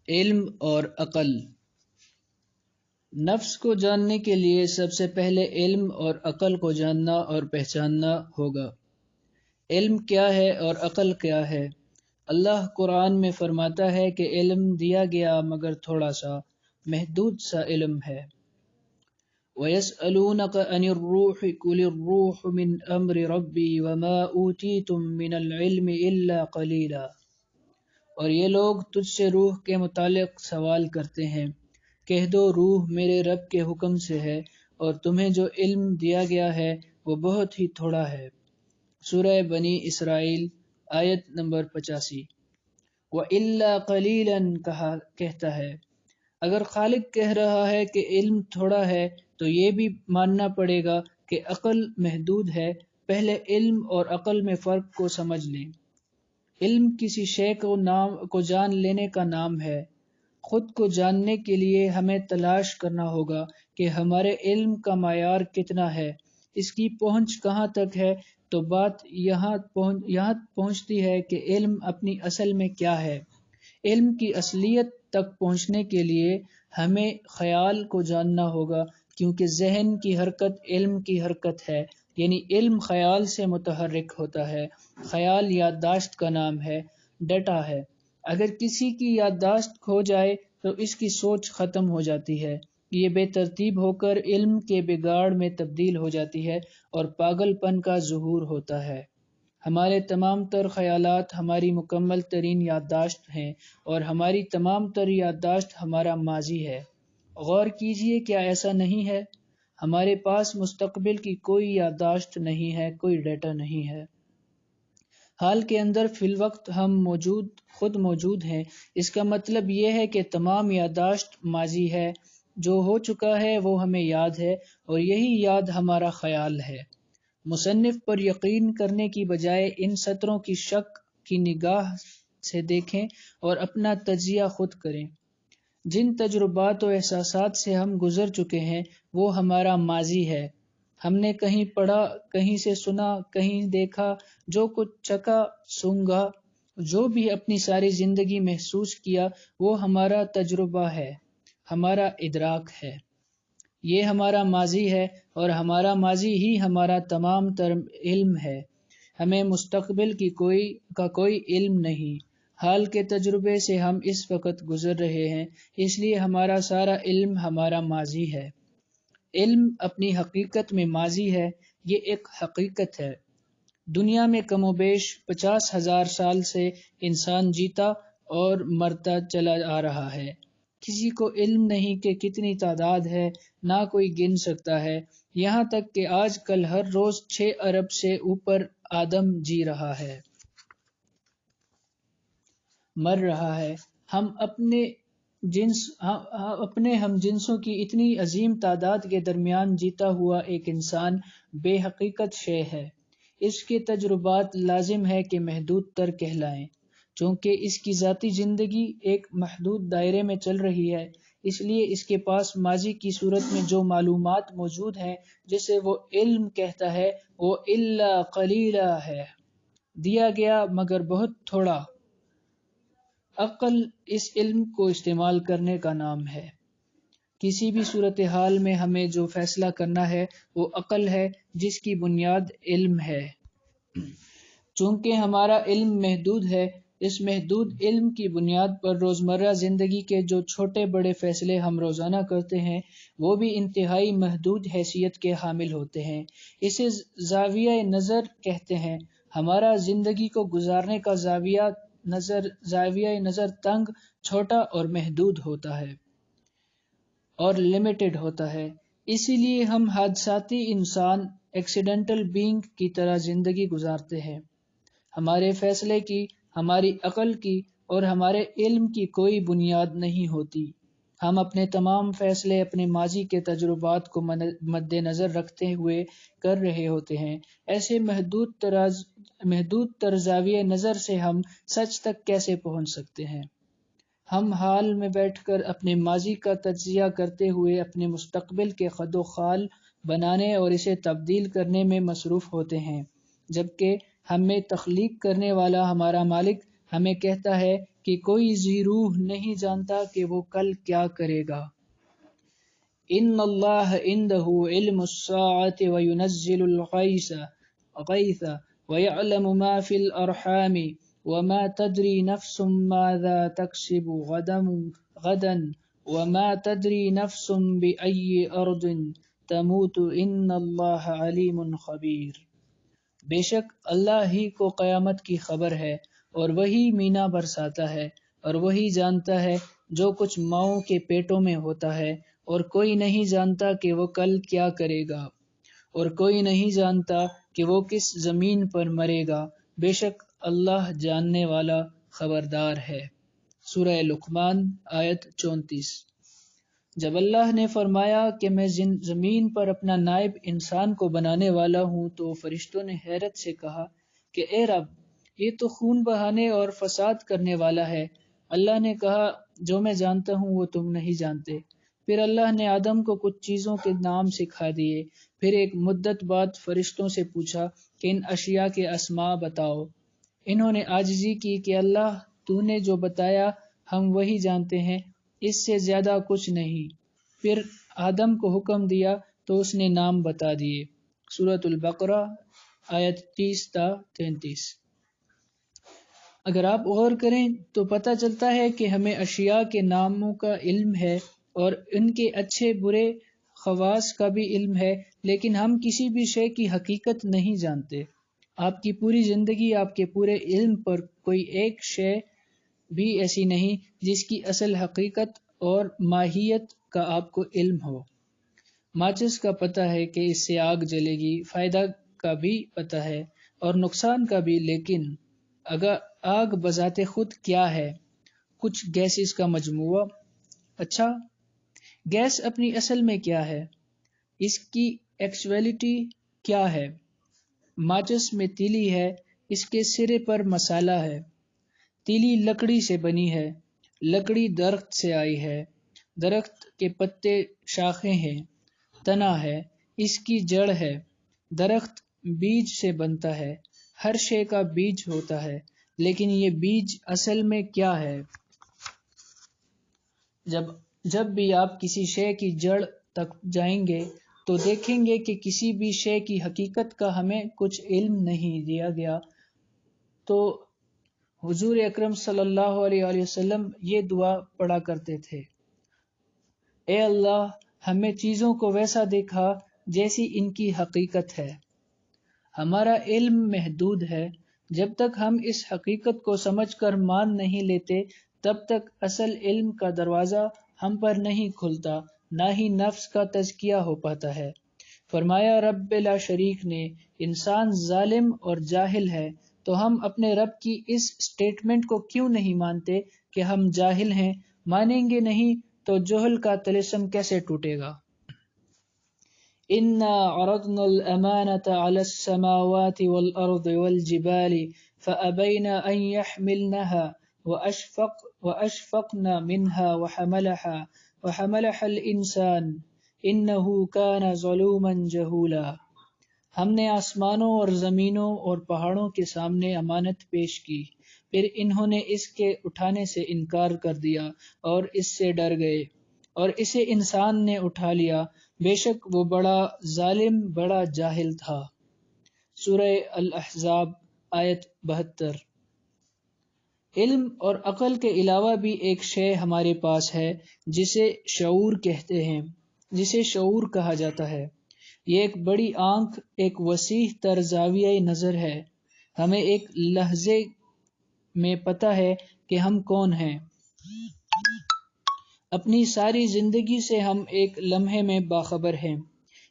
علم اور عقل۔ نفس کو جاننے کے لیے سب سے پہلے علم اور عقل کو جاننا اور پہچاننا ہوگا۔ علم کیا ہے اور عقل کیا ہے؟ اللہ قرآن میں فرماتا ہے کہ علم دیا گیا مگر تھوڑا سا، محدود سا علم ہے۔ وَيَسْأَلُونَكَ عَنِ الرُّوحِ قُلِ الرُّوحُ مِنْ أَمْرِ رَبِّي وَمَا أُوتِيتُم مِّنَ الْعِلْمِ إِلَّا قَلِيلًا۔ اور یہ لوگ تجھ سے روح کے متعلق سوال کرتے ہیں، کہہ دو روح میرے رب کے حکم سے ہے، اور تمہیں جو علم دیا گیا ہے وہ بہت ہی تھوڑا ہے۔ سورہ بنی اسرائیل آیت نمبر 85۔ وَإِلَّا قَلِيلًا کہتا ہے۔ اگر خالق کہہ رہا ہے کہ علم تھوڑا ہے تو یہ بھی ماننا پڑے گا کہ عقل محدود ہے۔ پہلے علم اور عقل میں فرق کو سمجھ لیں۔ علم کسی شے کو جان لینے کا نام ہے۔ خود کو جاننے کے لیے ہمیں تلاش کرنا ہوگا کہ ہمارے علم کا معیار کتنا ہے، اس کی پہنچ کہاں تک ہے۔ تو بات یہاں پہنچتی ہے کہ علم اپنی اصل میں کیا ہے۔ علم کی اصلیت تک پہنچنے کے لیے ہمیں خیال کو جاننا ہوگا، کیونکہ ذہن کی حرکت علم کی حرکت ہے، یعنی علم خیال سے متحرک ہوتا ہے۔ خیال یادداشت کا نام ہے، ڈیٹا ہے۔ اگر کسی کی یادداشت کھو جائے تو اس کی سوچ ختم ہو جاتی ہے، یہ بے ترتیب ہو کر علم کے بگاڑ میں تبدیل ہو جاتی ہے اور پاگل پن کا ظہور ہوتا ہے۔ ہمارے تمام تر خیالات ہماری مکمل ترین یادداشت ہیں، اور ہماری تمام تر یادداشت ہمارا ماضی ہے۔ غور کیجئے، کیا ایسا نہیں ہے؟ ہمارے پاس مستقبل کی کوئی یادداشت نہیں ہے، کوئی ڈیٹا نہیں ہے۔ حال کے اندر فی الوقت ہم خود موجود ہیں۔ اس کا مطلب یہ ہے کہ تمام یادداشت ماضی ہے، جو ہو چکا ہے وہ ہمیں یاد ہے، اور یہی یاد ہمارا خیال ہے۔ مصنف پر یقین کرنے کی بجائے ان سطروں کی شک کی نگاہ سے دیکھیں اور اپنا تجزیہ خود کریں۔ جن تجربات و احساسات سے ہم گزر چکے ہیں وہ ہمارا ماضی ہے۔ ہم نے کہیں پڑھا، کہیں سے سنا، کہیں دیکھا، جو کچھ چکھا، سونگھا، جو بھی اپنی ساری زندگی محسوس کیا، وہ ہمارا تجربہ ہے، ہمارا ادراک ہے۔ یہ ہمارا ماضی ہے، اور ہمارا ماضی ہی ہمارا تمام تر علم ہے۔ ہمیں مستقبل کا کوئی علم نہیں۔ حال کے تجربے سے ہم اس وقت گزر رہے ہیں، اس لیے ہمارا سارا علم ہمارا ماضی ہے۔ علم اپنی حقیقت میں ماضی ہے، یہ ایک حقیقت ہے۔ دنیا میں کم و بیش 50,000 سال سے انسان جیتا اور مرتا چلا آ رہا ہے۔ کسی کو علم نہیں کہ کتنی تعداد ہے، نہ کوئی گن سکتا ہے، یہاں تک کہ آج کل ہر روز 6 ارب سے اوپر آدم جی رہا ہے، مر رہا ہے۔ ہم اپنے ہم جنسوں کی اتنی عظیم تعداد کے درمیان جیتا ہوا ایک انسان بے حقیقت شے ہے۔ اس کے تجربات لازم ہے کہ محدود تر کہلائیں، چونکہ اس کی ذاتی زندگی ایک محدود دائرے میں چل رہی ہے، اس لیے اس کے پاس ماضی کی صورت میں جو معلومات موجود ہیں، جسے وہ علم کہتا ہے، وہ الا قلیلا ہے، دیا گیا مگر بہت تھوڑا۔ عقل اس علم کو استعمال کرنے کا نام ہے۔ کسی بھی صورتحال میں ہمیں جو فیصلہ کرنا ہے وہ عقل ہے، جس کی بنیاد علم ہے۔ چونکہ ہمارا علم محدود ہے، اس محدود علم کی بنیاد پر روزمرہ زندگی کے جو چھوٹے بڑے فیصلے ہم روزانہ کرتے ہیں وہ بھی انتہائی محدود حیثیت کے حامل ہوتے ہیں۔ اسے زاویہ نظر کہتے ہیں۔ ہمارا زندگی کو گزارنے کا زاویہ نظر تنگ، چھوٹا اور محدود ہوتا ہے، اور لمیٹڈ ہوتا ہے۔ اسی لیے ہم حادثاتی انسان، ایکسیڈنٹل بینگ کی طرح زندگی گزارتے ہیں۔ ہمارے فیصلے کی، ہماری عقل کی اور ہمارے علم کی کوئی بنیاد نہیں ہوتی۔ ہم اپنے تمام فیصلے اپنے ماضی کے تجربات کو مد نظر رکھتے ہوئے کر رہے ہوتے ہیں۔ ایسے محدود تر زاویہ نظر سے ہم سچ تک کیسے پہنچ سکتے ہیں؟ ہم حال میں بیٹھ کر اپنے ماضی کا تجزیہ کرتے ہوئے اپنے مستقبل کے خد و خال بنانے اور اسے تبدیل کرنے میں مصروف ہوتے ہیں، جبکہ ہمیں تخلیق کرنے والا ہمارا مالک ہمیں کہتا ہے کہ کوئی ذی روح نہیں جانتا کہ وہ کل کیا کرے گا۔ ان اللہ عنده علم الساعة وينزل الغیث ويعلم ما في الارحام وما تدری نفس ماذا تکسب غدا وما تدری نفس بأي ارض تموت ان اللہ علیم خبیر۔ بے شک اللہ ہی کو قیامت کی خبر ہے، اور وہی مینا برساتا ہے، اور وہی جانتا ہے جو کچھ ماؤں کے پیٹوں میں ہوتا ہے، اور کوئی نہیں جانتا کہ وہ کل کیا کرے گا، اور کوئی نہیں جانتا کہ وہ کس زمین پر مرے گا، بے شک اللہ جاننے والا خبردار ہے۔ سورہ لقمان آیت 34۔ جب اللہ نے فرمایا کہ میں زمین پر اپنا نائب انسان کو بنانے والا ہوں، تو فرشتوں نے حیرت سے کہا کہ اے رب، یہ تو خون بہانے اور فساد کرنے والا ہے۔ اللہ نے کہا جو میں جانتا ہوں وہ تم نہیں جانتے۔ پھر اللہ نے آدم کو کچھ چیزوں کے نام سکھا دیے۔ پھر ایک مدت بعد فرشتوں سے پوچھا کہ ان اشیاء کے اسماء بتاؤ۔ انہوں نے عاجزی کی کہ اللہ تو نے جو بتایا ہم وہی جانتے ہیں، اس سے زیادہ کچھ نہیں۔ پھر آدم کو حکم دیا تو اس نے نام بتا دیے۔ سورۃ البقرہ آیت 30 تا 33۔ اگر آپ غور کریں تو پتہ چلتا ہے کہ ہمیں اشیاء کے ناموں کا علم ہے اور ان کے اچھے برے خواص کا بھی علم ہے، لیکن ہم کسی بھی شے کی حقیقت نہیں جانتے۔ آپ کی پوری زندگی، آپ کے پورے علم پر کوئی ایک شے بھی ایسی نہیں جس کی اصل حقیقت اور ماہیت کا آپ کو علم ہو۔ ماچس کا پتہ ہے کہ اس سے آگ جلے گی، فائدہ کا بھی پتہ ہے اور نقصان کا بھی، لیکن اگر آگ بذات خود کیا ہے؟ کچھ گیسز کا مجموعہ۔ اچھا، گیس اپنی اصل میں کیا ہے؟ اس کی ایکچویلٹی کیا ہے؟ ماچس میں تیلی ہے، اس کے سرے پر مسالہ ہے۔ تیلی لکڑی سے بنی ہے، لکڑی درخت سے آئی ہے، درخت کے پتے شاخیں ہیں، تنا ہے، اس کی جڑ ہے، درخت بیج سے بنتا ہے، ہر شے کا بیج ہوتا ہے، لیکن یہ بیج اصل میں کیا ہے؟ جب بھی آپ کسی شے کی جڑ تک جائیں گے تو دیکھیں گے کہ کسی بھی شے کی حقیقت کا ہمیں کچھ علم نہیں دیا گیا۔ تو حضور اکرم صلی اللہ علیہ وسلم یہ دعا پڑھا کرتے تھے، اے اللہ ہمیں چیزوں کو ویسا دکھا جیسی ان کی حقیقت ہے۔ ہمارا علم محدود ہے، جب تک ہم اس حقیقت کو سمجھ کر مان نہیں لیتے تب تک اصل علم کا دروازہ ہم پر نہیں کھلتا، نہ ہی نفس کا تزکیہ ہو پاتا ہے۔ فرمایا رب لا شریک نے انسان ظالم اور جاہل ہے، تو ہم اپنے رب کی اس سٹیٹمنٹ کو کیوں نہیں مانتے کہ ہم جاہل ہیں؟ مانیں گے نہیں تو جہل کا طلسم کیسے ٹوٹے گا؟ اِنَّا عَرَضْنَا الْأَمَانَةَ عَلَى السَّمَاوَاتِ وَالْأَرْضِ وَالْجِبَالِ فَأَبَيْنَ أَن يَحْمِلْنَهَا وَأَشْفَقْنَ مِنْهَا وَحَمَلَهَا الْإِنسَانُ إِنَّهُ كَانَ ظَلُومًا جَهُولًا۔ ہم نے آسمانوں اور زمینوں اور پہاڑوں کے سامنے امانت پیش کی، پھر انہوں نے اس کے اٹھانے سے انکار کر دیا اور اس سے ڈر گئے، اور اسے انسان نے اٹھا لیا، بے شک وہ بڑا ظالم، بڑا جاہل تھا۔ سورہ الاحزاب آیت 72۔ علم اور عقل کے علاوہ بھی ایک شے ہمارے پاس ہے جسے شعور کہتے ہیں، جسے شعور کہا جاتا ہے۔ یہ ایک بڑی آنکھ، ایک وسیع تر زاویہ نظر ہے۔ ہمیں ایک لحظے میں پتہ ہے کہ ہم کون ہیں۔ اپنی ساری زندگی سے ہم ایک لمحے میں باخبر ہیں۔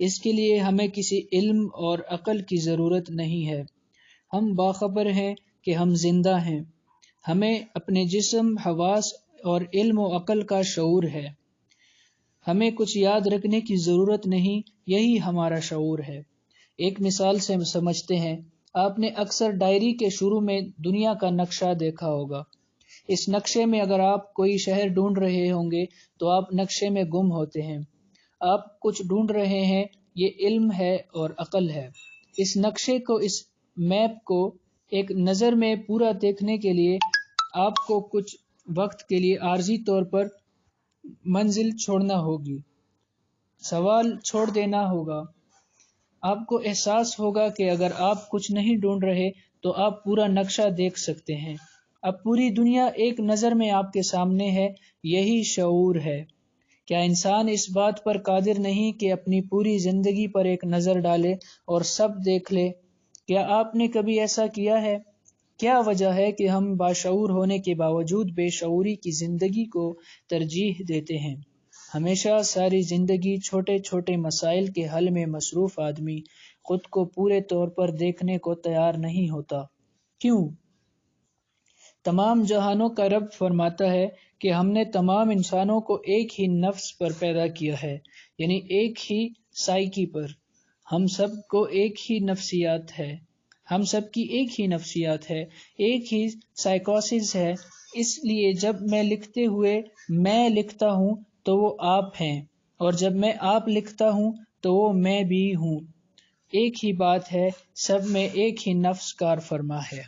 اس کے لیے ہمیں کسی علم اور عقل کی ضرورت نہیں ہے۔ ہم باخبر ہیں کہ ہم زندہ ہیں۔ ہمیں اپنے جسم، حواس اور علم و عقل کا شعور ہے۔ ہمیں کچھ یاد رکھنے کی ضرورت نہیں، یہی ہمارا شعور ہے۔ ایک مثال سے سمجھتے ہیں۔ آپ نے اکثر ڈائری کے شروع میں دنیا کا نقشہ دیکھا ہوگا۔ اس نقشے میں اگر آپ کوئی شہر ڈھونڈ رہے ہوں گے تو آپ نقشے میں گم ہوتے ہیں۔ آپ کچھ ڈھونڈ رہے ہیں، یہ علم ہے اور عقل ہے۔ اس نقشے کو، اس میپ کو ایک نظر میں پورا دیکھنے کے لیے آپ کو کچھ وقت کے لیے عارضی طور پر منزل چھوڑنا ہوگی، سوال چھوڑ دینا ہوگا۔ آپ کو احساس ہوگا کہ اگر آپ کچھ نہیں ڈھونڈ رہے تو آپ پورا نقشہ دیکھ سکتے ہیں۔ اب پوری دنیا ایک نظر میں آپ کے سامنے ہے، یہی شعور ہے۔ کیا انسان اس بات پر قادر نہیں کہ اپنی پوری زندگی پر ایک نظر ڈالے اور سب دیکھ لے؟ کیا آپ نے کبھی ایسا کیا ہے؟ کیا وجہ ہے کہ ہم باشعور ہونے کے باوجود بے شعوری کی زندگی کو ترجیح دیتے ہیں؟ ہمیشہ ساری زندگی چھوٹے چھوٹے مسائل کے حل میں مصروف آدمی خود کو پورے طور پر دیکھنے کو تیار نہیں ہوتا۔ کیوں؟ تمام جہانوں کا رب فرماتا ہے کہ ہم نے تمام انسانوں کو ایک ہی نفس پر پیدا کیا ہے، یعنی ایک ہی سائیکی پر۔ ہم سب کو ایک ہی نفسیات ہے، ہم سب کی ایک ہی نفسیات ہے، ایک ہی سائیکوسس ہے۔ اس لیے جب میں لکھتے ہوئے میں لکھتا ہوں تو وہ آپ ہیں، اور جب میں آپ لکھتا ہوں تو وہ میں بھی ہوں۔ ایک ہی بات ہے، سب میں ایک ہی نفس کار فرما ہے۔